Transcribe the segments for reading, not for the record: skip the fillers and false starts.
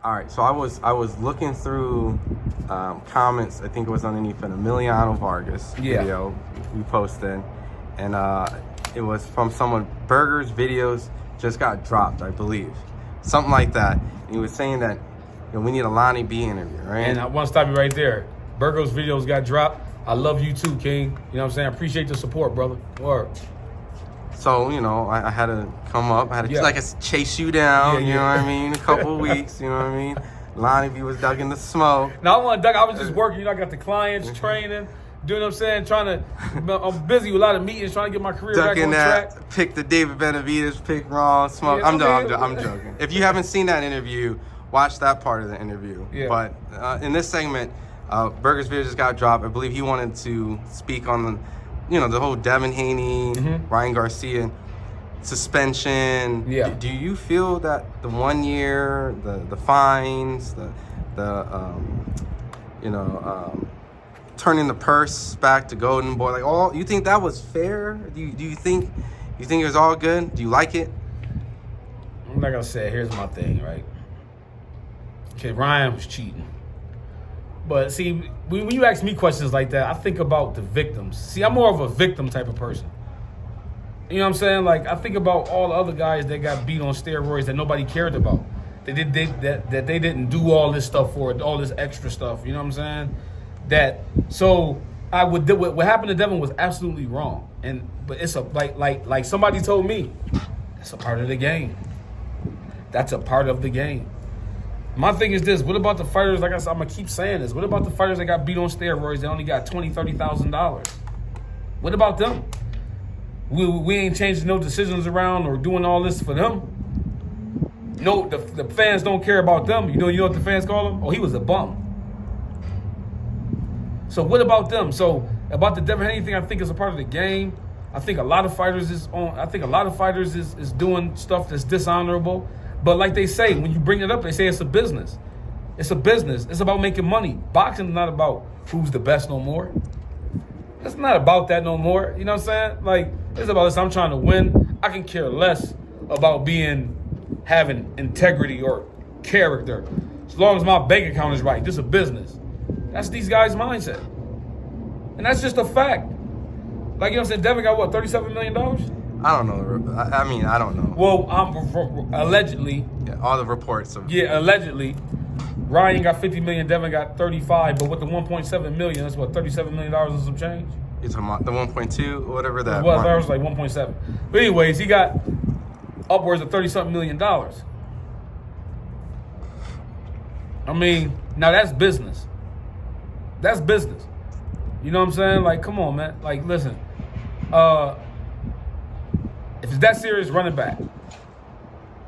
All right, so I was looking through comments. I think it was underneath an Emiliano Vargas video we posted, and it was from someone. Burger's videos just got dropped, I believe, something like that. And he was saying that we need a Lonnie B interview, right? And I want to stop you right there. Burger's videos got dropped. I love you too, King. You know what I'm saying? I appreciate the support, brother. Word. So, I had to come up. I had to chase you down, you know what I mean? A couple of weeks, you know what I mean? Lonnie B was dug in the smoke. No, I want to duck. I was just working. I got the clients, training, doing what I'm saying, I'm busy with a lot of meetings, trying to get my career back on track. Pick the David Benavidez, pick Raw, smoke. I'm joking. If you haven't seen that interview, watch that part of the interview. Yeah. But in this segment, Burger's video just got dropped. I believe he wanted to speak on the whole Devin Haney, Ryan Garcia suspension. Yeah. Do you feel that the 1 year, the fines, turning the purse back to Golden Boy, you think that was fair? Do you think it was all good? Do you like it? I'm not gonna say it. Here's my thing, right? Okay, Ryan was cheating. But see, when you ask me questions like that, I think about the victims. See, I'm more of a victim type of person. You know what I'm saying? Like, I think about all the other guys that got beat on steroids that nobody cared about. They didn't do all this stuff for it, all this extra stuff. You know what I'm saying? What happened to Devin was absolutely wrong. But it's like somebody told me, it's a part of the game. That's a part of the game. My thing is this: what about the fighters? Like I said, I'm gonna keep saying this. What about the fighters that got beat on steroids? They only got $20,000-$30,000. What about them? We ain't changing no decisions around or doing all this for them. No, the fans don't care about them. You know what the fans call him? Oh, he was a bum. So what about them? So about the Devin Haney thing, I think it's a part of the game. I think a lot of fighters is doing stuff that's dishonorable. But like they say, when you bring it up, they say it's a business. It's a business. It's about making money. Boxing is not about who's the best no more. It's not about that no more. You know what I'm saying? Like, it's about this. I'm trying to win. I can care less about having integrity or character. As long as my bank account is right. This is a business. That's these guys' mindset. And that's just a fact. Like, you know what I'm saying? Devin got what, $37 million? I don't know. I don't know. Well, allegedly. Yeah, all the reports. Allegedly. Ryan got $50 million, Devin got $35, but with the $1.7 million, that's what, $37 million and some change? You're talking about the 1.2 or whatever that was. That was like 1.7. But anyways, he got upwards of $30-something million. I mean, now that's business. That's business. You know what I'm saying? Like, come on, man. Like, listen. If it's that serious, run it back.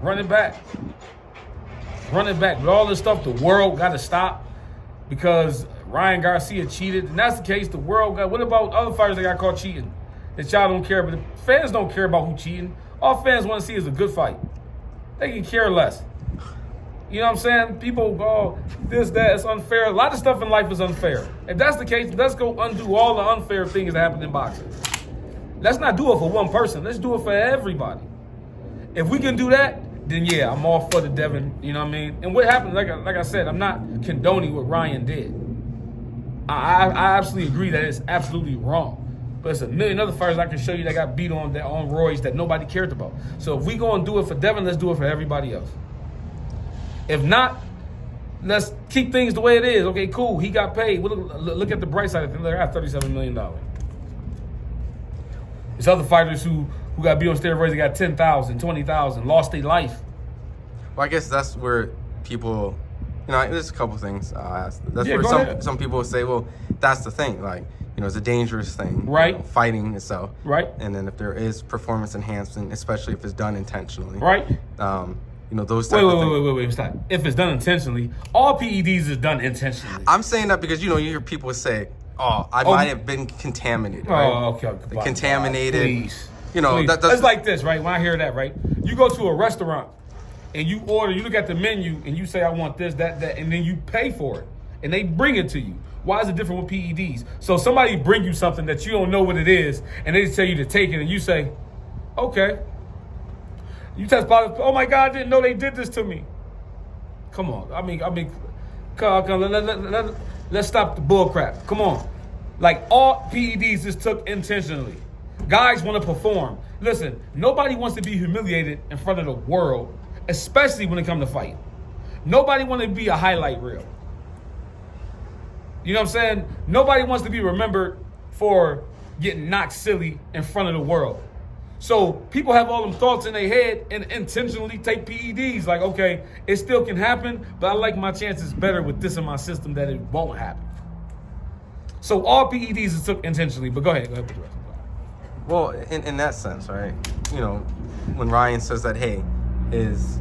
Run it back. Run it back. With all this stuff, the world got to stop because Ryan Garcia cheated. And that's the case. The world got. What about other fighters that got caught cheating? That y'all don't care. But the fans don't care about who cheating. All fans want to see is a good fight. They can care less. You know what I'm saying? People go, this, that, it's unfair. A lot of stuff in life is unfair. If that's the case, let's go undo all the unfair things that happen in boxing. Let's not do it for one person. Let's do it for everybody. If we can do that, then yeah, I'm all for the Devin. You know what I mean? And what happened, like I said, I'm not condoning what Ryan did. I absolutely agree that it's absolutely wrong. But there's a million other fighters I can show you that got beat on ROIDS that nobody cared about. So if we go and do it for Devin, let's do it for everybody else. If not, let's keep things the way it is. Okay, cool. He got paid. Look at the bright side of things. They got $37 million. There's other fighters who got beat on steroids. They got 10,000, 20,000, lost their life. Well, I guess that's where people, there's a couple things I asked. That's where some people will say, well, that's the thing. Like, it's a dangerous thing. Right. Fighting itself. Right. And then if there is performance enhancement, especially if it's done intentionally. Right. Those type of things. Wait, stop. If it's done intentionally, all PEDs is done intentionally. I'm saying that because, you hear people say, I might have been contaminated. Right? Oh, okay. Contaminated. Please. It's like this, right? When I hear that, right? You go to a restaurant and you order, you look at the menu and you say, I want this, that, and then you pay for it. And they bring it to you. Why is it different with PEDs? So somebody bring you something that you don't know what it is and they tell you to take it and you say, okay. You test positive, oh my God, I didn't know they did this to me. Come on. I mean, let's stop the bull crap. Come on. Like, all PEDs is took intentionally. Guys want to perform. Listen, nobody wants to be humiliated in front of the world, especially when it comes to fight. Nobody wants to be a highlight reel. You know what I'm saying? Nobody wants to be remembered for getting knocked silly in front of the world. So people have all them thoughts in their head and intentionally take PEDs. Like, okay, it still can happen, but I like my chances better with this in my system that it won't happen. So all PEDs is took intentionally, but go ahead with the rest. Well, in that sense, right? You know, when Ryan says that, hey, there's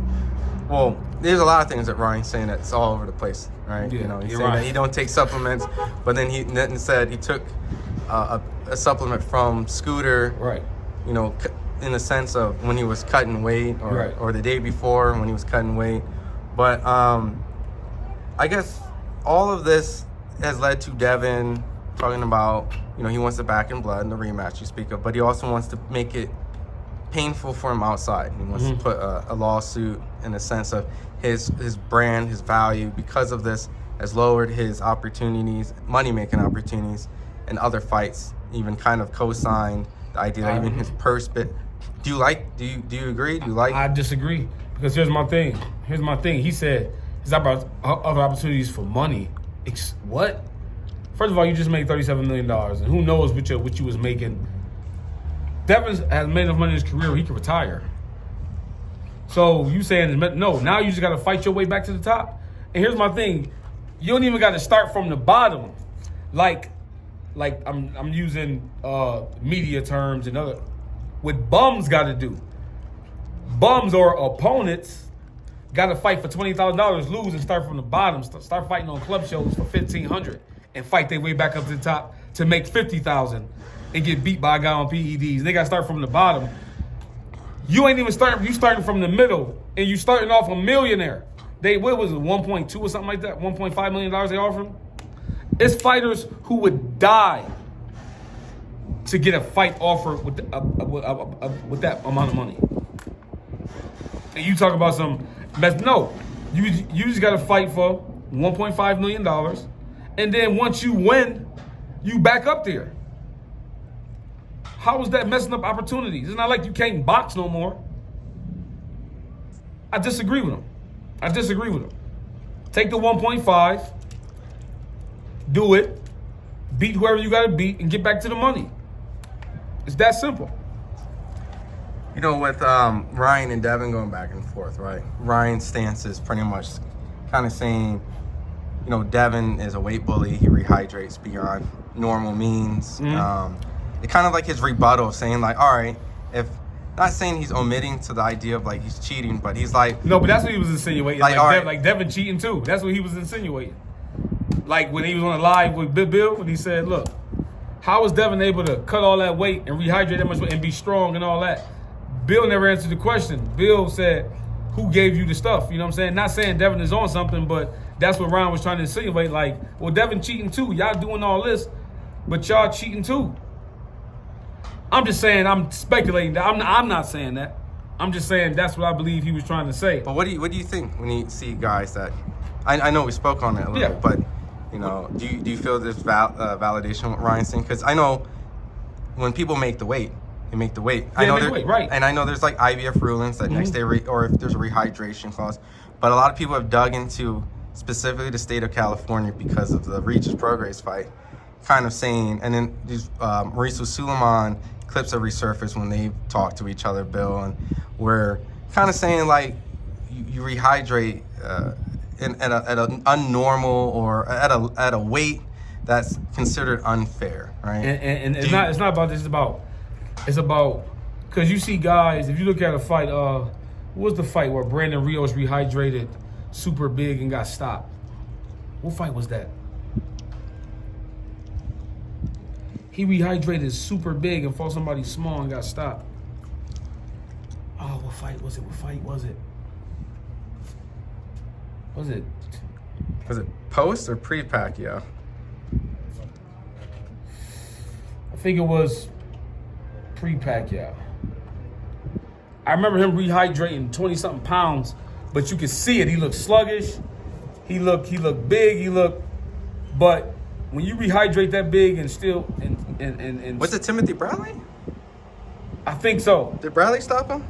a lot of things that Ryan's saying that's all over the place, right? Yeah, you know, he's saying right. that he don't take supplements, but then he said he took a supplement from Scooter, Right. You know, in the sense of when he was cutting weight, or the day before when he was cutting weight. But I guess all of this has led to Devin talking about, you know, he wants the back in blood in the rematch you speak of, but he also wants to make it painful for him outside. He wants to put a lawsuit in the sense of his brand, his value, because of this, has lowered his opportunities, money-making opportunities in other fights, even kind of co-signed the idea that even his purse bit. Do you agree? Do you like? I disagree, because here's my thing. He said it's about other opportunities for money. What? First of all, you just made $37 million, and who knows what you was making. Devin has made enough money in his career where he can retire. So you saying no? Now you just got to fight your way back to the top. And here's my thing: you don't even got to start from the bottom, like I'm using media terms and other. What bums got to do? Bums or opponents got to fight for $20,000, lose, and start from the bottom. Start fighting on club shows for $1,500 and fight their way back up to the top to make $50,000 and get beat by a guy on PEDs. They got to start from the bottom. You ain't even starting. You starting from the middle, and you starting off a millionaire. What was it, 1.2 or something like that? $1.5 million they offer him. It's fighters who would die to get a fight offer with that amount of money. And you talk about some mess. No, you just got to fight for $1.5 million, and then once you win, you back up there. How is that messing up opportunities? It's not like you can't box no more. I disagree with him. Take the 1.5, do it, beat whoever you got to beat, and get back to the money. It's that simple. You know, with Ryan and Devin going back and forth, right? Ryan's stance is pretty much kind of saying, you know, Devin is a weight bully. He rehydrates beyond normal means. It kind of like his rebuttal, saying like, all right, if not saying he's omitting to the idea of like he's cheating, but he's like, no, but that's what he was insinuating. Like Devin cheating too. That's what he was insinuating. Like when he was on a live with Bill, when he said, look, how was Devin able to cut all that weight and rehydrate that much weight and be strong and all that? Bill never answered the question. Bill said, who gave you the stuff? You know what I'm saying? Not saying Devin is on something, but that's what Ryan was trying to insinuate. Like, well, Devin cheating too. Y'all doing all this, but y'all cheating too. I'm just saying, I'm speculating. I'm not saying that. I'm just saying that's what I believe he was trying to say. But what do you think when you see guys that, I know we spoke on it a little bit, but you know, do you feel this validation with Ryan's saying? Because I know when people make the weight, they make the weight. I know right. And I know there's like IVF rulings that next day, or if there's a rehydration clause. But a lot of people have dug into specifically the state of California because of the Regis Prograis fight, kind of saying, and then these Mauricio Suleiman clips have resurfaced when they talk to each other, Bill, and we're kind of saying like you rehydrate at an unnormal or at a weight that's considered unfair, right? And it's not about this. It's about because you see guys. If you look at a fight, what was the fight where Brandon Rios rehydrated super big and got stopped? What fight was that? He rehydrated super big and fought somebody small and got stopped. Oh, what fight was it? Was it post or pre-Pacquiao? I think it was pre-Pacquiao. I remember him rehydrating 20-something pounds, but you could see it. He looked sluggish. He looked big. But when you rehydrate that big and still and was it Timothy Bradley? I think so. Did Bradley stop him?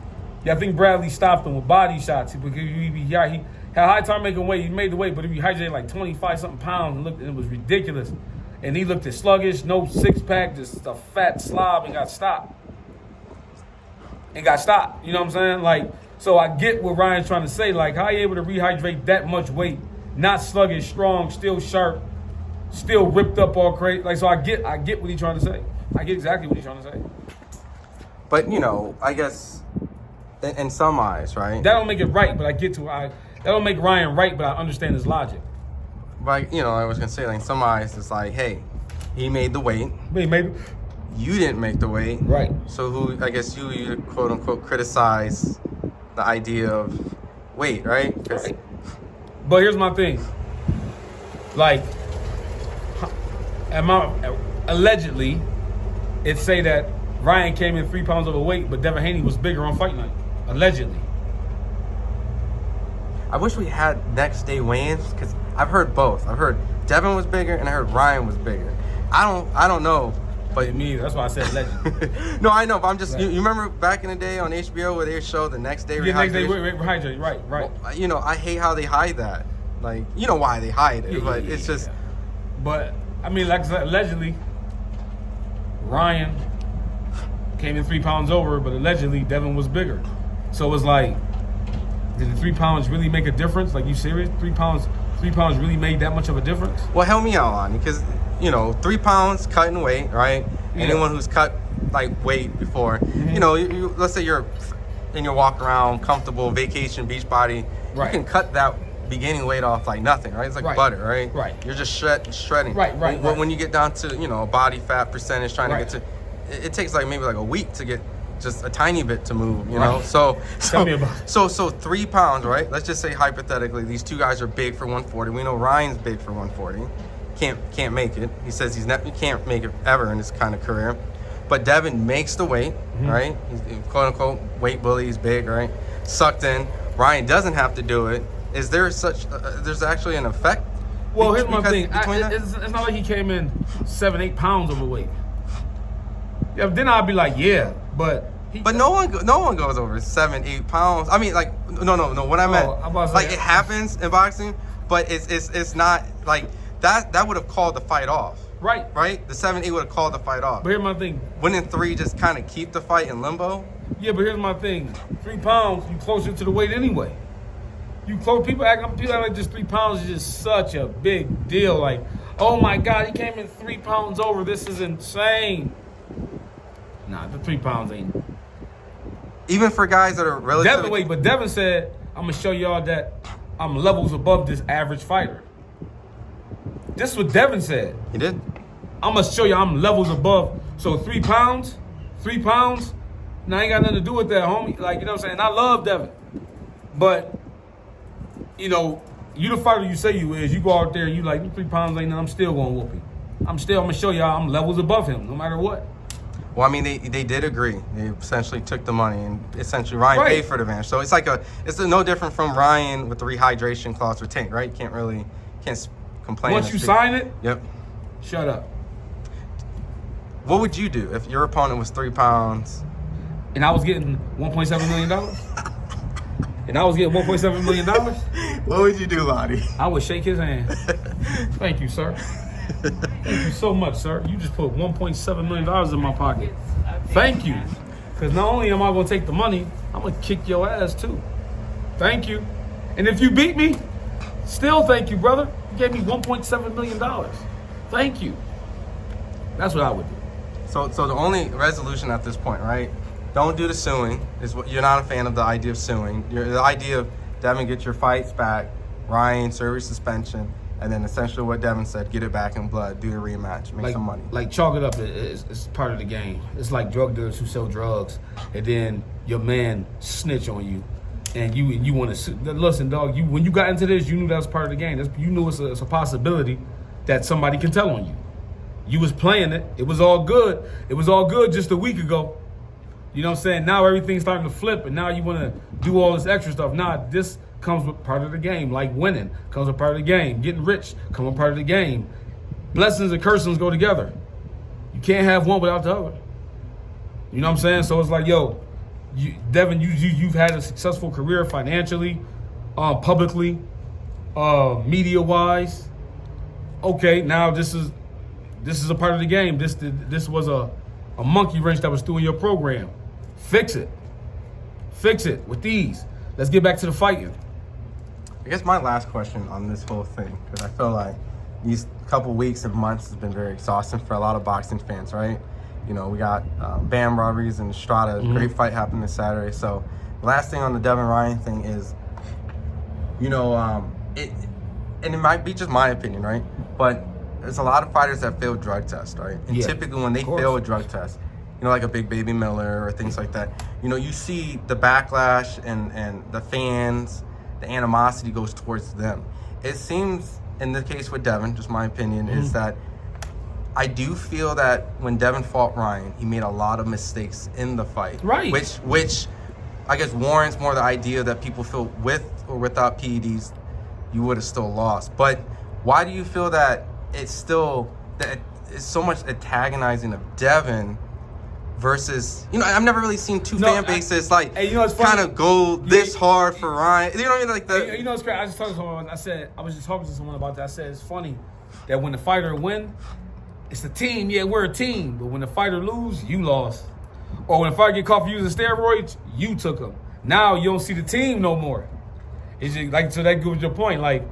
Yeah, I think Bradley stopped him with body shots because he had a high time making weight. He made the weight, but he rehydrated like 25-something pounds and it was ridiculous. And he looked sluggish, no six-pack, just a fat slob, and got stopped. You know what I'm saying? Like, so I get what Ryan's trying to say. Like, how are you able to rehydrate that much weight? Not sluggish, strong, still sharp, still ripped up all crazy. Like, so I get what he's trying to say. I get exactly what he's trying to say. But, I guess in some eyes, right? That don't make it right, but I get to that don't make Ryan right, but I understand his logic. But, I was going to say, like, in some eyes, it's like, hey, he made the weight. You didn't make the weight. Right. So you quote unquote criticize the idea of weight, right? Right. But here's my thing. Like, allegedly, it say that Ryan came in 3 pounds overweight, but Devin Haney was bigger on fight night. Allegedly. I wish we had next day weigh-ins because I've heard both. I've heard Devin was bigger and I heard Ryan was bigger. I don't know. But me, that's why I said legend. No, I know, but I'm just, you remember back in the day on HBO where they showed the next day rehydration? Next day rehydrate, right. Well, I hate how they hide that. Like, why they hide it, but it's just. Yeah. But, like I said, allegedly, Ryan came in 3 pounds over, but allegedly Devin was bigger. So it's like, did the 3 pounds really make a difference? Like, you serious? 3 pounds really made that much of a difference? Well, help me out, Lonnie, because 3 pounds cutting weight, right? Yeah. Anyone who's cut weight before, you let's say you're in your walk around, comfortable vacation beach body, right. You can cut that beginning weight off like nothing, right? It's like butter, right? Right. You're just shredding. Right. When you get down to body fat percentage, trying to get to, it takes maybe a week to get just a tiny bit to move, Right. So Tell me about it. So 3 pounds, right? Let's just say hypothetically, these two guys are big for 140. We know Ryan's big for 140. Can't make it. He says he can't make it ever in his kind of career. But Devin makes the weight, right? He's quote unquote weight bully. He's big, right? Sucked in. Ryan doesn't have to do it. Is there there's actually an effect? Well, here's my thing. It's not like he came in 7-8 pounds overweight. Yeah, then I'd be like, yeah, but. But no one goes over 7-8 pounds. I mean, no. What I meant, it happens in boxing, but it's not like. That would have called the fight off. Right? The 7-8 would have called the fight off. But here's my thing. Wouldn't 3 just kind of keep the fight in limbo? Yeah, but here's my thing. 3 pounds, you closer to the weight anyway. People act like just 3 pounds is just such a big deal. Like, oh my God, he came in 3 pounds over. This is insane. Nah, the 3 pounds ain't. Even for guys that are relatively. But Devin said, I'm going to show y'all that I'm levels above this average fighter. This is what Devin said. He did. I'm going to show you I'm levels above. So 3 pounds, now ain't got nothing to do with that, homie. Like, you know what I'm saying? I love Devin. But, you the fighter you say you is, you go out there and you like, 3 pounds ain't nothing, I'm still going to whoop him. I'm going to show y'all I'm levels above him, no matter what. Well, I mean, they did agree. They essentially took the money, and essentially Ryan paid for the advantage. So it's no different from Ryan with the rehydration clause retained, right? You can't complain. Once you sign it, yep. Shut up. What would you do if your opponent was 3 pounds? And I was getting $1.7 million? And I was getting $1.7 million? What would you do, Lonnie? I would shake his hand. Thank you, sir. Thank you so much, sir. You just put $1.7 million in my pocket. Thank you. Because not only am I going to take the money, I'm going to kick your ass too. Thank you. And if you beat me, still thank you, brother. You gave me $1.7 million. Thank you. That's what I would do. So the only resolution at this point, right? Don't do the suing. You're not a fan of the idea of suing. The idea of Devin, get your fights back, Ryan, service suspension, and then essentially what Devin said, get it back in blood, do the rematch, make some money. Like, chalk it up, it's part of the game. It's like drug dealers who sell drugs, and then your man snitch on you, and you want to listen, dog. When you got into this, you knew that was part of the game. You knew it's a possibility that somebody can tell on you. You was playing it. It was all good. It was all good just a week ago. You know what I'm saying? Now everything's starting to flip, and now you want to do all this extra stuff. Nah, this comes with part of the game. Like winning comes with part of the game. Getting rich comes with part of the game. Blessings and cursings go together. You can't have one without the other. You know what I'm saying? So it's like, yo, Devin, you've had a successful career financially, publicly, media-wise. Okay, now this is a part of the game. This was a monkey wrench that was through in your program. Fix it. Fix it with these. Let's get back to the fighting. I guess my last question on this whole thing, because I feel like these couple weeks and months has been very exhausting for a lot of boxing fans, right? You know, we got Bam Rodriguez and Estrada. Great fight happened this Saturday. So the last thing on the Devin Ryan thing is, you know, and it might be just my opinion, right? But there's a lot of fighters that fail drug tests, right? And typically when they fail a drug test, you know, like a Big Baby Miller or things like that, you know, you see the backlash and the fans, the animosity goes towards them. It seems, in the case with Devin, just my opinion, is that I do feel that when Devin fought Ryan, he made a lot of mistakes in the fight. Right. Which I guess warrants more the idea that people feel with or without PEDs, you would have still lost. But why do you feel that it's still, that it's so much antagonizing of Devin versus, you know, I've never really seen two fan bases you know, kind of go this hard for Ryan. You know what I mean? Like the, you know, it's crazy. I just talked to someone. I was just talking to someone about that. I said it's funny that when the fighter win, it's a team. Yeah, we're a team. But when the fighter lose, you lost. Or when the fighter get caught for using steroids, you took them. Now you don't see the team no more. It's just like, so that goes your point. Like,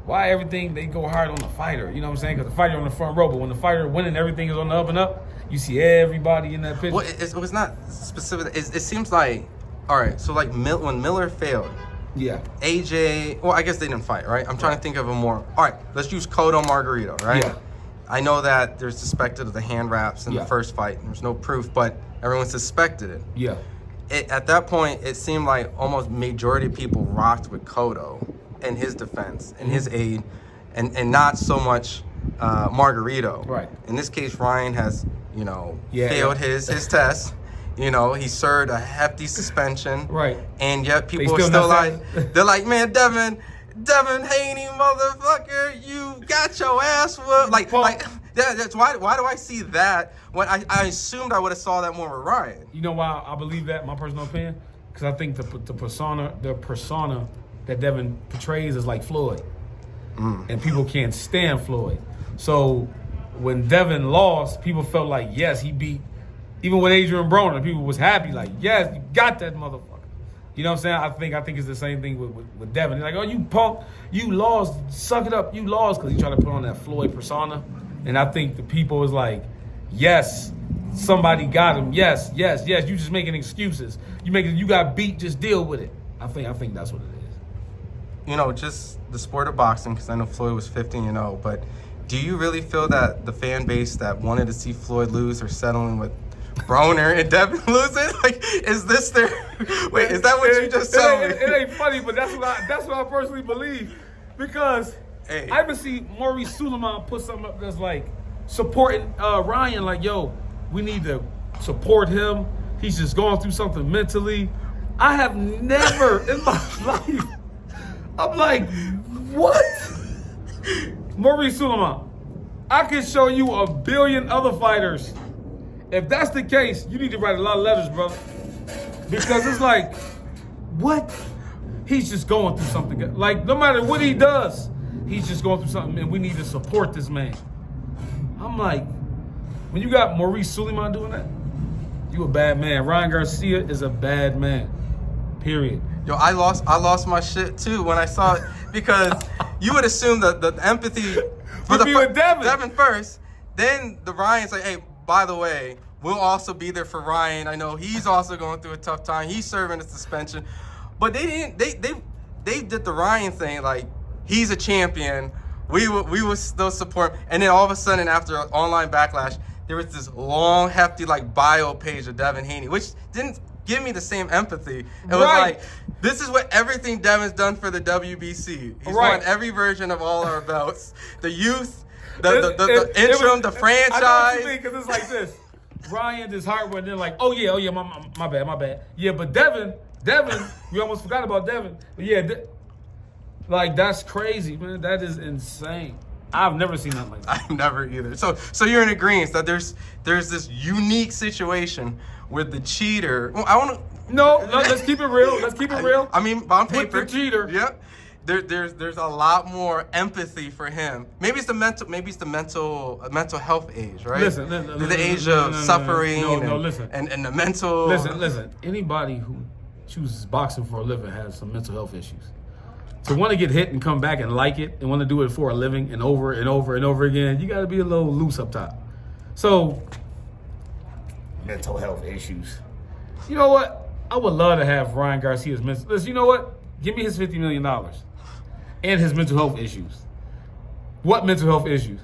why everything they go hard on the fighter? You know what I'm saying? Because the fighter on the front row, but when the fighter winning, everything is on the up and up. You see everybody in that picture. Well, it was not specific. It seems like, all right, so like when Miller failed, AJ, well, I guess they didn't fight, right? I'm trying to think of a more, all right, let's use Cotto Margarito, right? Yeah. I know that there's suspected of the hand wraps in the first fight, and there's no proof, but everyone suspected it. Yeah. At that point, it seemed like almost majority of people rocked with Cotto and his defense and his aid, and not so much Margarito. Right. In this case, Ryan has, you know, failed his test. You know, he served a hefty suspension. Right. And yet people are still like, they're like, man, Devin Haney, motherfucker, you got your ass whooped. Like that's why do I see that when I assumed I would have saw that more with Ryan. You know why I believe that, my personal opinion? Because I think the persona that Devin portrays is like Floyd. And people can't stand Floyd. So when Devin lost, people felt like, yes, he beat, even with Adrian Broner, people was happy, like, yes, you got that motherfucker. You know what I'm saying? I think it's the same thing with Devin. They're like, oh, you punk, you lost, suck it up, you lost, because he tried to put on that Floyd persona. And I think the people was like, yes, somebody got him. Yes, you just making excuses. You got beat, just deal with it. I think that's what it is. You know, just the sport of boxing, because I know Floyd was 15-0, but do you really feel that the fan base that wanted to see Floyd lose are settling with Broner and Devin losing? Like, is this their? Wait, is that what you just told me? It ain't funny, but that's what I personally believe, because I even see Maurice Suleiman put something up that's like supporting Ryan, like, yo, we need to support him. He's just going through something mentally. I have never in my life. I'm like, what? Maurice Suleiman, I can show you a billion other fighters. If that's the case, you need to write a lot of letters, brother. Because it's like, what? He's just going through something. Like, no matter what he does, he's just going through something, and we need to support this man. I'm like, when you got Maurice Suleiman doing that, you a bad man. Ryan Garcia is a bad man. Period. Yo, I lost my shit too when I saw it, because you would assume the empathy for Devin first, then the Ryan's like, hey, by the way, we'll also be there for Ryan. I know he's also going through a tough time. He's serving a suspension. But they didn't. They did the Ryan thing, like, he's a champion. We will still support him. And then all of a sudden, after an online backlash, there was this long, hefty, like, bio page of Devin Haney, which didn't give me the same empathy. It was like, this is what everything Devin's done for the WBC. He's won every version of all our belts. The youth, the interim, the franchise. I know what you mean, because it's like this. Ryan is hard when they're like, oh yeah, my bad. Yeah, but Devin, we almost forgot about Devin. But yeah, Like, that's crazy, man. That is insane. I've never seen nothing like that. I've never either. So you're in agreement that there's this unique situation with the cheater. Well, I want to. No, let's keep it real. Let's keep it real. I mean, on paper, with the cheater. Yep. There's a lot more empathy for him. Maybe it's the mental health age, right? Listen, the age of suffering. Listen. And the mental. Listen. Anybody who chooses boxing for a living has some mental health issues. To want to get hit and come back and like it and want to do it for a living and over and over and over again, you got to be a little loose up top. So, mental health issues. You know what? I would love to have Ryan Garcia's mental. Listen, you know what? Give me his $50 million and his mental health issues. What mental health issues?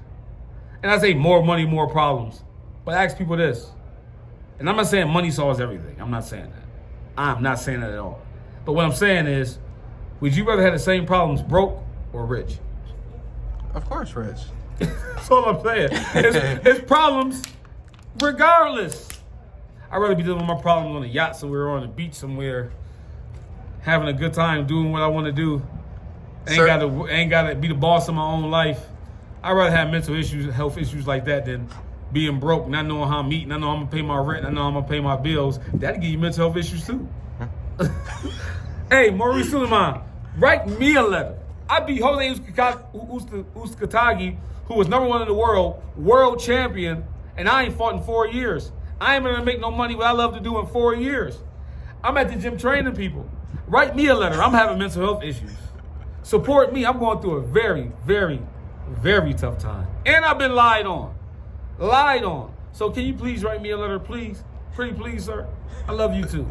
And I say more money, more problems. But I ask people this. And I'm not saying money solves everything. I'm not saying that. I'm not saying that at all. But what I'm saying is, would you rather have the same problems broke or rich? Of course, rich. That's all I'm saying. His problems, regardless. I'd rather be dealing with my problems on a yacht somewhere or on the beach somewhere, having a good time, doing what I want to do. Ain't gotta be the boss of my own life. I'd rather have mental issues, health issues like that than being broke, not knowing how I'm eating, I know I'm gonna pay my rent, I know I'm gonna pay my bills. That'll give you mental health issues too. Hey, Maurice Suleiman, write me a letter. I beat Jose Uzcategui, who was #1 in the world champion, and I ain't fought in 4 years. I ain't gonna make no money what I love to do in 4 years. I'm at the gym training people. Write me a letter. I'm having mental health issues. Support me. I'm going through a very, very, very tough time. And I've been lied on. So can you please write me a letter, please? Pretty please, sir. I love you too.